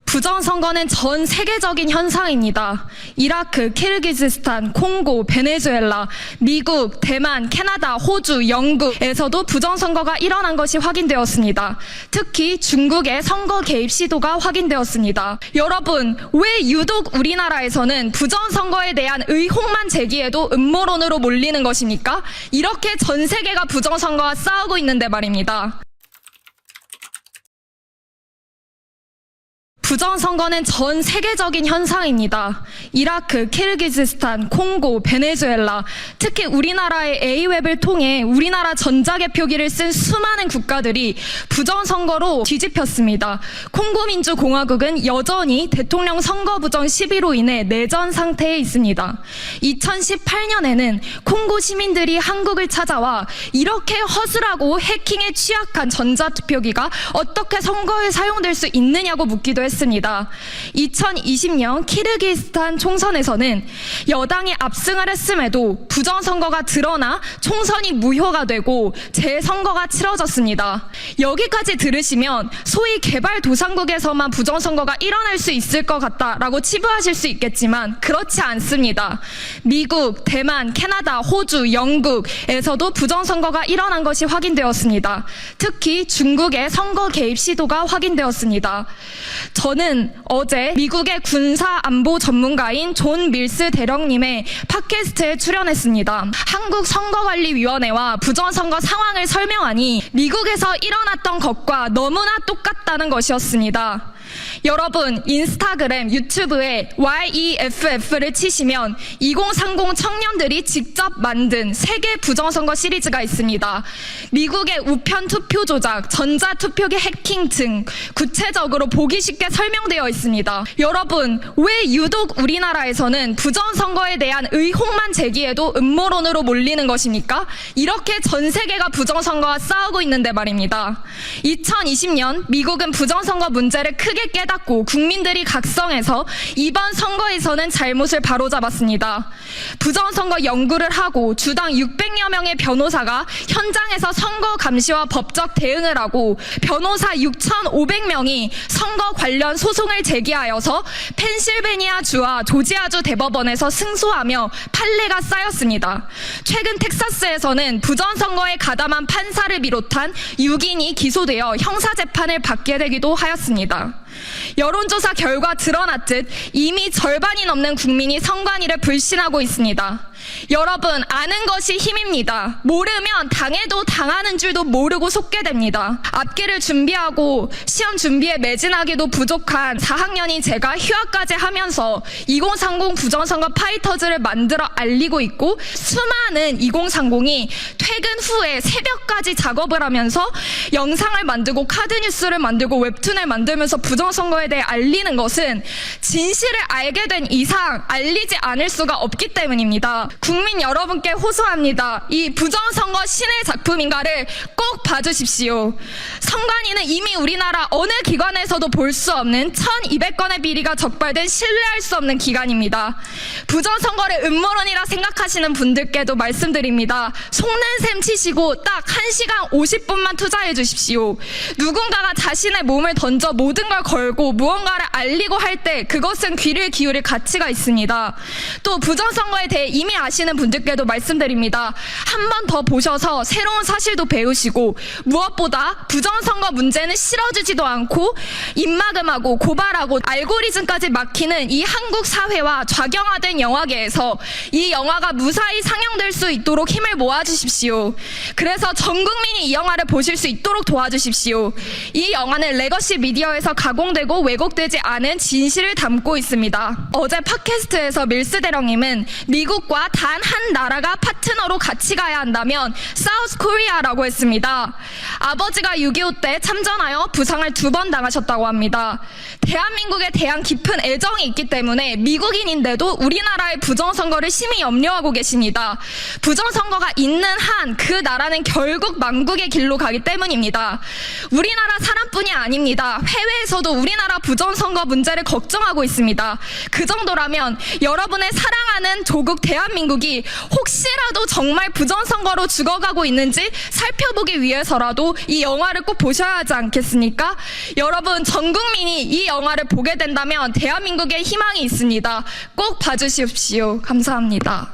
부정선거는 전 세계적인 현상입니다. 이라크, 키르기즈스탄, 콩고, 베네수엘라, 미국, 대만, 캐나다, 호주, 영국에서도 부정선거가 일어난 것이 확인되었습니다. 특히 중국의 선거 개입 시도가 확인되었습니다. 여러분, 왜 유독 우리나라에서는 부정선거에 대한 의혹만 제기해도 음모론으로 몰리는 것입니까? 이렇게 전 세계가 부정선거와 싸우고 있는데 말입니다. 부정선거는 전 세계적인 현상입니다. 이라크, 키르기즈스탄, 콩고, 베네수엘라, 특히 우리나라의 A웹을 통해 우리나라 전자개표기를 쓴 수많은 국가들이 부정선거로 뒤집혔습니다. 콩고민주공화국은 여전히 대통령 선거 부정 시비로 인해 내전 상태에 있습니다. 2018년에는 콩고 시민들이 한국을 찾아와 이렇게 허술하고 해킹에 취약한 전자투표기가 어떻게 선거에 사용될 수 있느냐고 묻기도 했습니다. 2020년 키르기스탄 총선에서는 여당이 압승을 했음에도 부정선거가 드러나 총선이 무효가 되고 재선거가 치러졌습니다. 여기까지 들으시면 소위 개발도상국에서만 부정선거가 일어날 수 있을 것 같다라고 치부하실 수 있겠지만 그렇지 않습니다. 미국, 대만, 캐나다, 호주, 영국에서도 부정선거가 일어난 것이 확인되었습니다. 특히 중국의 선거 개입 시도가 확인되었습니다. 저는 어제 미국의 군사안보 전문가인 존 밀스 대령님의 팟캐스트에 출연했습니다. 한국선거관리위원회와 부정선거 상황을 설명하니 미국에서 일어났던 것과 너무나 똑같다는 것이었습니다. 여러분, 인스타그램, 유튜브에 YEFF를 치시면 2030 청년들이 직접 만든 세계 부정선거 시리즈가 있습니다. 미국의 우편 투표 조작, 전자투표기 해킹 등 구체적으로 보기 쉽게 설명되어 있습니다. 여러분, 왜 유독 우리나라에서는 부정선거에 대한 의혹만 제기해도 음모론으로 몰리는 것입니까? 이렇게 전 세계가 부정선거와 싸우고 있는데 말입니다. 2020년 미국은 부정선거 문제를 크게 깨닫고 국민들이 각성해서 이번 선거에서는 잘못을 바로잡았습니다. 부정선거 연구를 하고 주당 600여 명의 변호사가 현장에서 선거 감시와 법적 대응을 하고 변호사 6,500명이 선거 관련 소송을 제기하여서 펜실베니아주와 조지아주 대법원에서 승소하며 판례가 쌓였습니다. 최근 텍사스에서는 부정선거에 가담한 판사를 비롯한 6인이 기소되어 형사재판을 받게 되기도 하였습니다. 여론조사 결과 드러났듯 이미 절반이 넘는 국민이 선관위를 불신하고 있습니다. 여러분, 아는 것이 힘입니다. 모르면 당해도 당하는 줄도 모르고 속게 됩니다. 앞길을 준비하고 시험 준비에 매진하기도 부족한 4학년인 제가 휴학까지 하면서 2030 부정선거 파이터즈를 만들어 알리고 있고 수많은 2030이 퇴근 후에 새벽까지 작업을 하면서 영상을 만들고 카드뉴스를 만들고 웹툰을 만들면서 부정선거에 대해 알리는 것은 진실을 알게 된 이상 알리지 않을 수가 없기 때문입니다. 국민 여러분께 호소합니다. 이 부정선거 신의 작품인가를 꼭 봐주십시오. 선관위는 이미 우리나라 어느 기관에서도 볼 수 없는 1200건의 비리가 적발된 신뢰할 수 없는 기관입니다. 부정선거를 음모론이라 생각하시는 분들께도 말씀드립니다. 속는 셈 치시고 딱 1시간 50분만 투자해 주십시오. 누군가가 자신의 몸을 던져 모든 걸 걸고 무언가를 알리고 할 때 그것은 귀를 기울일 가치가 있습니다. 또 부정선거에 대해 이미 아시는 분들께도 말씀드립니다. 한 번 더 보셔서 새로운 사실도 배우시고 무엇보다 부정선거 문제는 실어주지도 않고 입막음하고 고발하고 알고리즘까지 막히는 이 한국 사회와 좌경화된 영화계에서 이 영화가 무사히 상영될 수 있도록 힘을 모아주십시오. 그래서 전 국민이 이 영화를 보실 수 있도록 도와주십시오. 이 영화는 레거시 미디어에서 가공되고 왜곡되지 않은 진실을 담고 있습니다. 어제 팟캐스트에서 밀스 대령님은 미국과 단 한 나라가 파트너로 같이 가야 한다면 사우스 코리아라고 했습니다. 아버지가 6.25 때 참전하여 부상을 2번 당하셨다고 합니다. 대한민국에 대한 깊은 애정이 있기 때문에 미국인인데도 우리나라의 부정선거를 심히 염려하고 계십니다. 부정선거가 있는 한 그 나라는 결국 망국의 길로 가기 때문입니다. 우리나라 사람뿐이 아닙니다. 해외에서도 우리나라 부정선거 문제를 걱정하고 있습니다. 그 정도라면 여러분의 사랑하는 조국 대한민국이 혹시라도 정말 부정선거로 죽어가고 있는지 살펴보기 위해서라도 이 영화를 꼭 보셔야 하지 않겠습니까? 여러분, 전 국민이 이 영화를 보게 된다면 대한민국에 희망이 있습니다. 꼭 봐주십시오. 감사합니다.